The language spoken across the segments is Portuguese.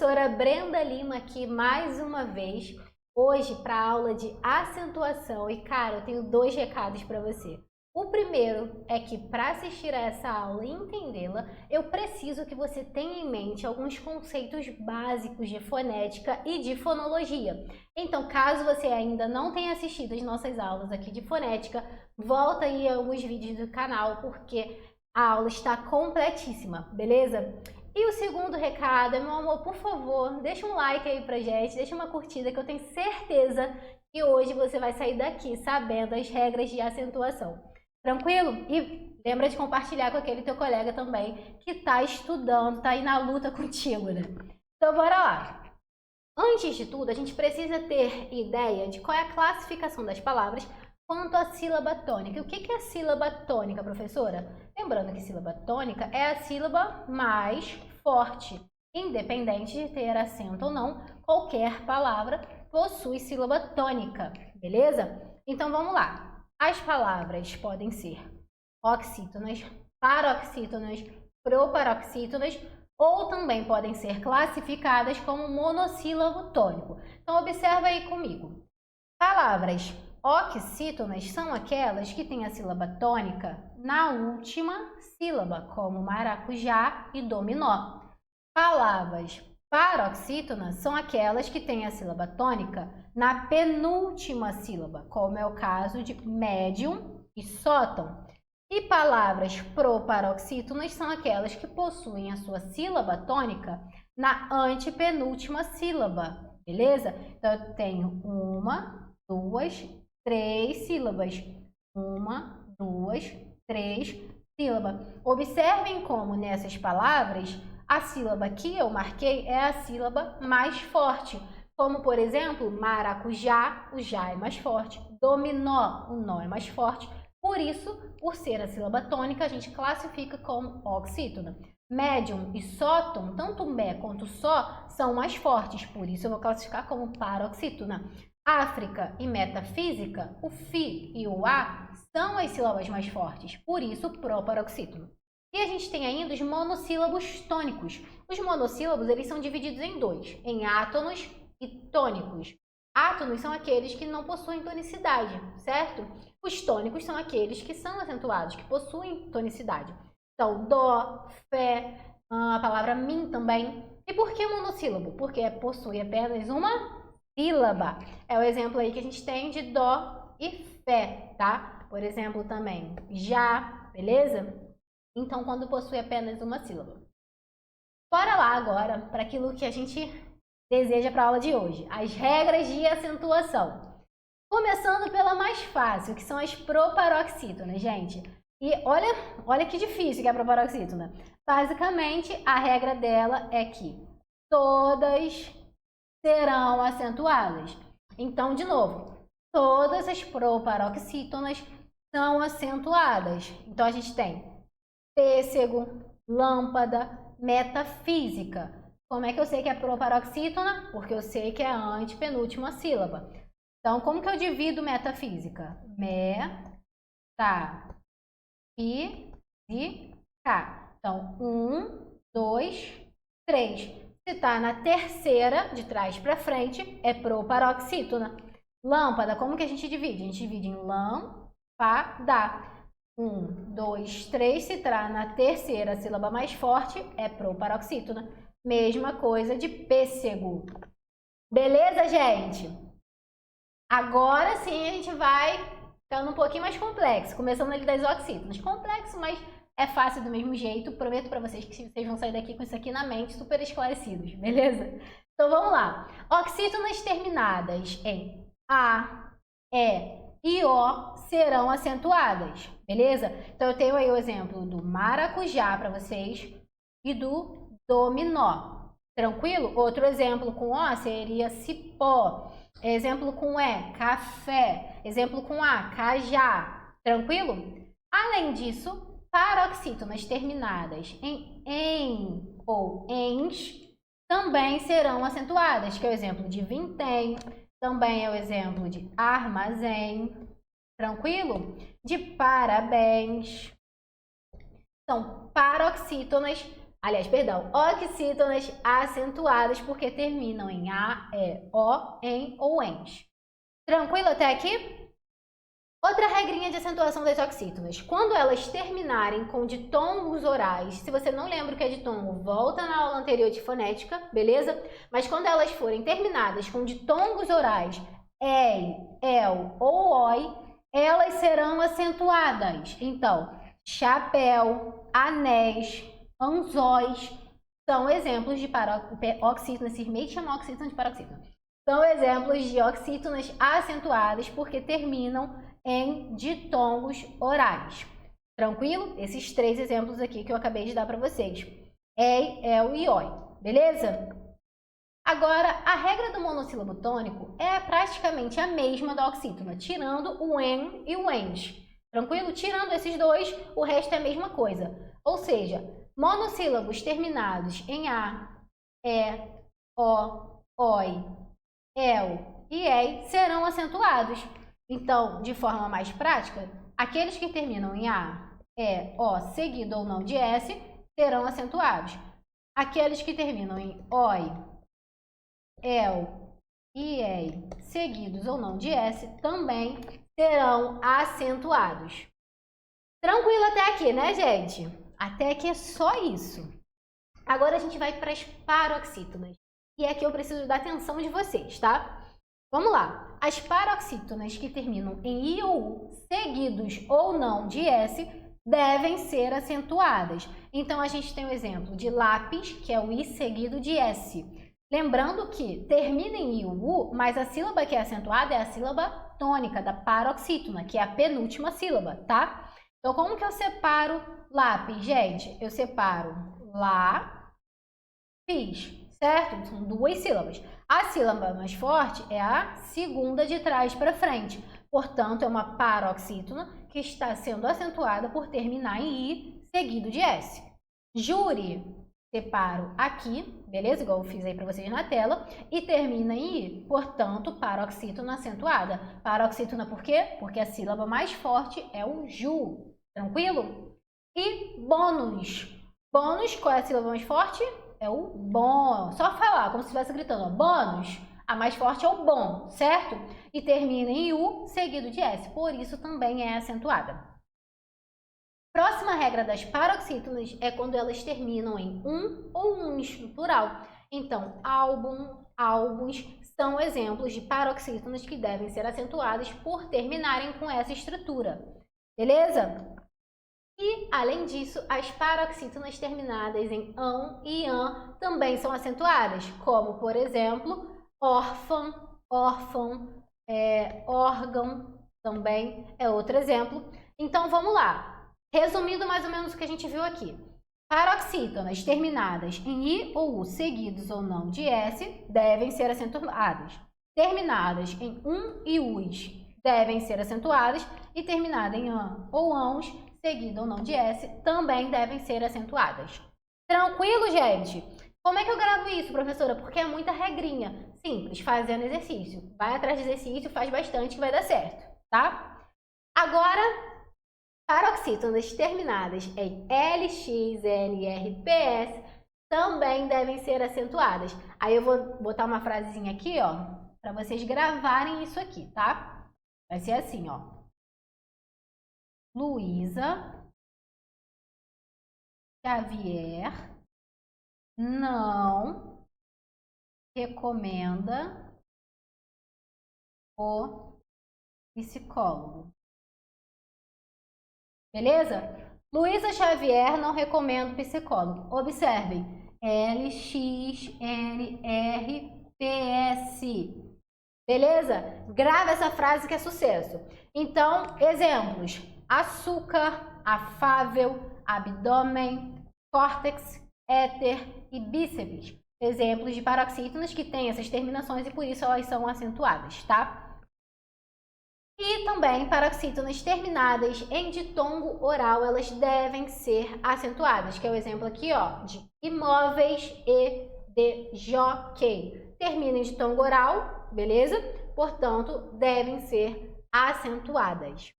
Professora Brenda Lima aqui mais uma vez, hoje para a aula de acentuação. E cara, eu tenho dois recados para você. O primeiro é que para assistir a essa aula e entendê-la, eu preciso que você tenha em mente alguns conceitos básicos de fonética e de fonologia. Então, caso você ainda não tenha assistido as nossas aulas aqui de fonética, volta aí a alguns vídeos do canal, porque a aula está completíssima, beleza? E o segundo recado é, meu amor, por favor, deixa um like aí pra gente, deixa uma curtida, que eu tenho certeza que hoje você vai sair daqui sabendo as regras de acentuação. Tranquilo? E lembra de compartilhar com aquele teu colega também que tá estudando, tá aí na luta contigo, né? Então, bora lá! Antes de tudo, a gente precisa ter ideia de qual é a classificação das palavras quanto à sílaba tônica. E o que é a sílaba tônica, professora? Lembrando que sílaba tônica é a sílaba mais forte. Independente de ter acento ou não, qualquer palavra possui sílaba tônica, beleza? Então vamos lá. As palavras podem ser oxítonas, paroxítonas, proparoxítonas, ou também podem ser classificadas como monossílabo tônico. Então observa aí comigo. Palavras oxítonas são aquelas que têm a sílaba tônica na última sílaba, como maracujá e dominó. Palavras paroxítonas são aquelas que têm a sílaba tônica na penúltima sílaba, como é o caso de médium e sótão. E palavras proparoxítonas são aquelas que possuem a sua sílaba tônica na antepenúltima sílaba, beleza? Então, eu tenho uma, duas, três sílabas. Uma, duas, três sílabas. Observem como nessas palavras a sílaba que eu marquei é a sílaba mais forte. Como, por exemplo, maracujá, o já é mais forte. Dominó, o nó é mais forte. Por isso, por ser a sílaba tônica, a gente classifica como oxítona. Médium e sóton, tanto mé quanto só, são mais fortes. Por isso, eu vou classificar como paroxítona. África e metafísica, o fi e o a são as sílabas mais fortes. Por isso, proparoxítona. E a gente tem ainda os monossílabos tônicos. Os monossílabos, eles são divididos em dois, em átonos e tônicos. Átonos são aqueles que não possuem tonicidade, certo? Os tônicos são aqueles que são acentuados, que possuem tonicidade. Então, dó, fé, a palavra mim também. E por que monossílabo? Porque possui apenas uma sílaba. É o exemplo aí que a gente tem de dó e fé, tá? Por exemplo, também já, beleza? Então, quando possui apenas uma sílaba. Bora lá agora para aquilo que a gente deseja para a aula de hoje. As regras de acentuação. Começando pela mais fácil, que são as proparoxítonas, gente. E olha que difícil que é a proparoxítona. Basicamente, a regra dela é que todas serão acentuadas. Então, de novo, todas as proparoxítonas são acentuadas. Então, a gente tem pêssego, lâmpada, metafísica. Como é que eu sei que é proparoxítona? Porque eu sei que é a antepenúltima sílaba. Então, como que eu divido metafísica? Metafísica. Então, 1, 2, 3. Se está na terceira, de trás para frente, é proparoxítona. Lâmpada, como que a gente divide? A gente divide em lâmpada. 1, 2, 3, se está na terceira sílaba mais forte, é proparoxítona. Mesma coisa de pêssego. Beleza, gente? Agora sim a gente vai ficando um pouquinho mais complexo, começando ali das oxítonas. Complexo, mas é fácil do mesmo jeito. Prometo para vocês que vocês vão sair daqui com isso aqui na mente, super esclarecidos, beleza? Então vamos lá. Oxítonas terminadas em A, E e O serão acentuadas, beleza? Então eu tenho aí o exemplo do maracujá para vocês e do dominó. Tranquilo? Outro exemplo com O seria cipó. Exemplo com E, café. Exemplo com A, cajá. Tranquilo? Além disso, paroxítonas terminadas em ou ens também serão acentuadas, que é o exemplo de vintém, também é o exemplo de armazém. Tranquilo? De parabéns. Então, paroxítonas, Aliás, perdão, oxítonas acentuadas porque terminam em A, E, O, em ou ens. Tranquilo até aqui? Outra regrinha de acentuação das oxítonas. Quando elas terminarem com ditongos orais, se você não lembra o que é ditongo, volta na aula anterior de fonética, beleza? Mas quando elas forem terminadas com ditongos orais, el, el ou oi, elas serão acentuadas. Então, chapéu, anéis, anzóis são exemplos de oxítonas. Cismei de chamar oxítona de paroxítona. São exemplos de oxítonas acentuadas porque terminam em ditongos orais. Tranquilo? Esses 3 exemplos aqui que eu acabei de dar para vocês. Ei, el e oi. Beleza? Agora, a regra do monossílabo tônico é praticamente a mesma da oxítona, tirando o en e o ens. Tranquilo? Tirando esses 2, o resto é a mesma coisa. Ou seja, monossílabos terminados em a, e, o, oi, el e ei serão acentuados. Então, de forma mais prática, aqueles que terminam em A, E, O, seguido ou não de S, serão acentuados. Aqueles que terminam em OI, EL e EI, seguidos ou não de S, também serão acentuados. Tranquilo até aqui, né, gente? Até aqui é só isso. Agora a gente vai para as paroxítonas. E aqui eu preciso da atenção de vocês, tá? Vamos lá. As paroxítonas que terminam em I ou U, seguidos ou não de S, devem ser acentuadas. Então, a gente tem o exemplo de lápis, que é o I seguido de S. Lembrando que termina em I ou U, mas a sílaba que é acentuada é a sílaba tônica da paroxítona, que é a penúltima sílaba, tá? Então, como que eu separo lápis, gente? Eu separo lá, pis, certo? São 2 sílabas. A sílaba mais forte é a segunda de trás para frente. Portanto, é uma paroxítona que está sendo acentuada por terminar em I seguido de S. Júri, separo aqui, beleza? Igual eu fiz aí para vocês na tela. E termina em I. Portanto, paroxítona acentuada. Paroxítona por quê? Porque a sílaba mais forte é o Ju. Tranquilo? E bônus. Bônus, qual é a sílaba mais forte? É o bom. Só falar, como se estivesse gritando, ó, bônus. A mais forte é o bom, certo? E termina em U, seguido de S. Por isso também é acentuada. Próxima regra das paroxítonas é quando elas terminam em ou uns no plural. Então, álbum, álbuns são exemplos de paroxítonas que devem ser acentuadas por terminarem com essa estrutura. Beleza? E, além disso, as paroxítonas terminadas em ão e an também são acentuadas, como, por exemplo, órfão, órfão, órgão também é outro exemplo. Então, vamos lá. Resumindo mais ou menos o que a gente viu aqui. Paroxítonas terminadas em I ou U, seguidos ou não de S, devem ser acentuadas. Terminadas em e us, devem ser acentuadas. E terminada em an ou ãos, seguido ou não de S, também devem ser acentuadas. Tranquilo, gente? Como é que eu gravo isso, professora? Porque é muita regrinha. Simples, fazendo exercício. Vai atrás de exercício, faz bastante que vai dar certo, tá? Agora, paroxítonas terminadas em LX, LR, PS também devem ser acentuadas. Aí eu vou botar uma frasezinha aqui, ó, para vocês gravarem isso aqui, tá? Vai ser assim, ó. Luísa Xavier não recomenda o psicólogo. Beleza? Luísa Xavier não recomenda o psicólogo. Observem. L, X, N, R, P, S. Beleza? Grava essa frase que é sucesso. Então, exemplos. Açúcar, afável, abdômen, córtex, éter e bíceps. Exemplos de paroxítonas que têm essas terminações e por isso elas são acentuadas, tá? E também paroxítonas terminadas em ditongo oral, elas devem ser acentuadas, que é o exemplo aqui, ó, de imóveis e de jockey. Termina em ditongo oral, beleza? Portanto, devem ser acentuadas.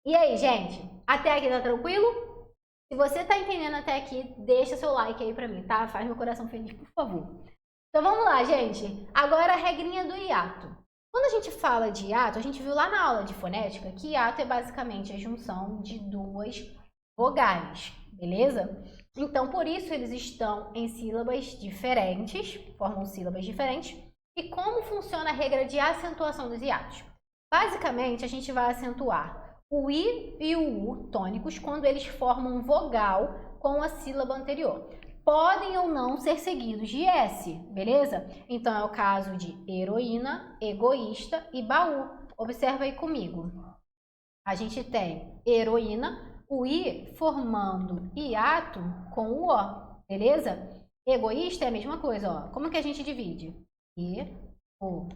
E aí, gente? Até aqui tá tranquilo? Se você tá entendendo até aqui, deixa seu like aí pra mim, tá? Faz meu coração feliz, por favor. Então vamos lá, gente. Agora a regrinha do hiato. Quando a gente fala de hiato, a gente viu lá na aula de fonética que hiato é basicamente a junção de duas vogais, beleza? Então, por isso eles estão em sílabas diferentes, formam sílabas diferentes. E como funciona a regra de acentuação dos hiatos? Basicamente, a gente vai acentuar o I e o U tônicos quando eles formam vogal com a sílaba anterior. Podem ou não ser seguidos de S, beleza? Então, é o caso de heroína, egoísta e baú. Observa aí comigo. A gente tem heroína, o I formando hiato com o O, beleza? Egoísta é a mesma coisa, ó. Como que a gente divide? I, O,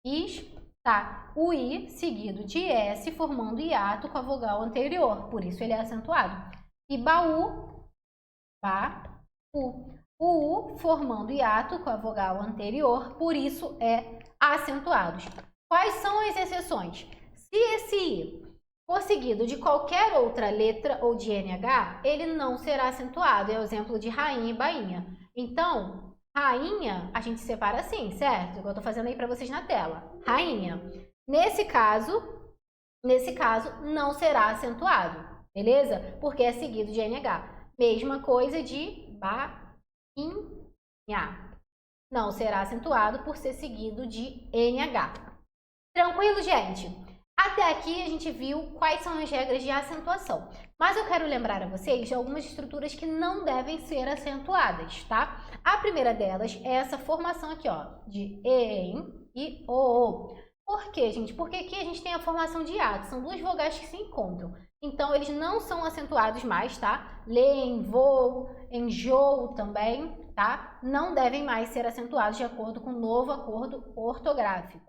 Is, tá? O I seguido de S formando hiato com a vogal anterior, por isso ele é acentuado. E baú, ba, U. O U formando hiato com a vogal anterior, por isso é acentuado. Quais são as exceções? Se esse I for seguido de qualquer outra letra ou de NH, ele não será acentuado. É o exemplo de rainha e bainha. Então, rainha, a gente separa assim, certo? Eu estou fazendo aí para vocês na tela. Rainha. Nesse caso, não será acentuado, beleza? Porque é seguido de NH. Mesma coisa de bainha. Não será acentuado por ser seguido de NH. Tranquilo, gente? Até aqui a gente viu quais são as regras de acentuação. Mas eu quero lembrar a vocês de algumas estruturas que não devem ser acentuadas, tá? A primeira delas é essa formação aqui, ó, de EM e OO. Por quê, gente? Porque aqui a gente tem a formação de hiato, são duas vogais que se encontram. Então, eles não são acentuados mais, tá? Leem, voo, enjoo também, tá? Não devem mais ser acentuados de acordo com o novo acordo ortográfico.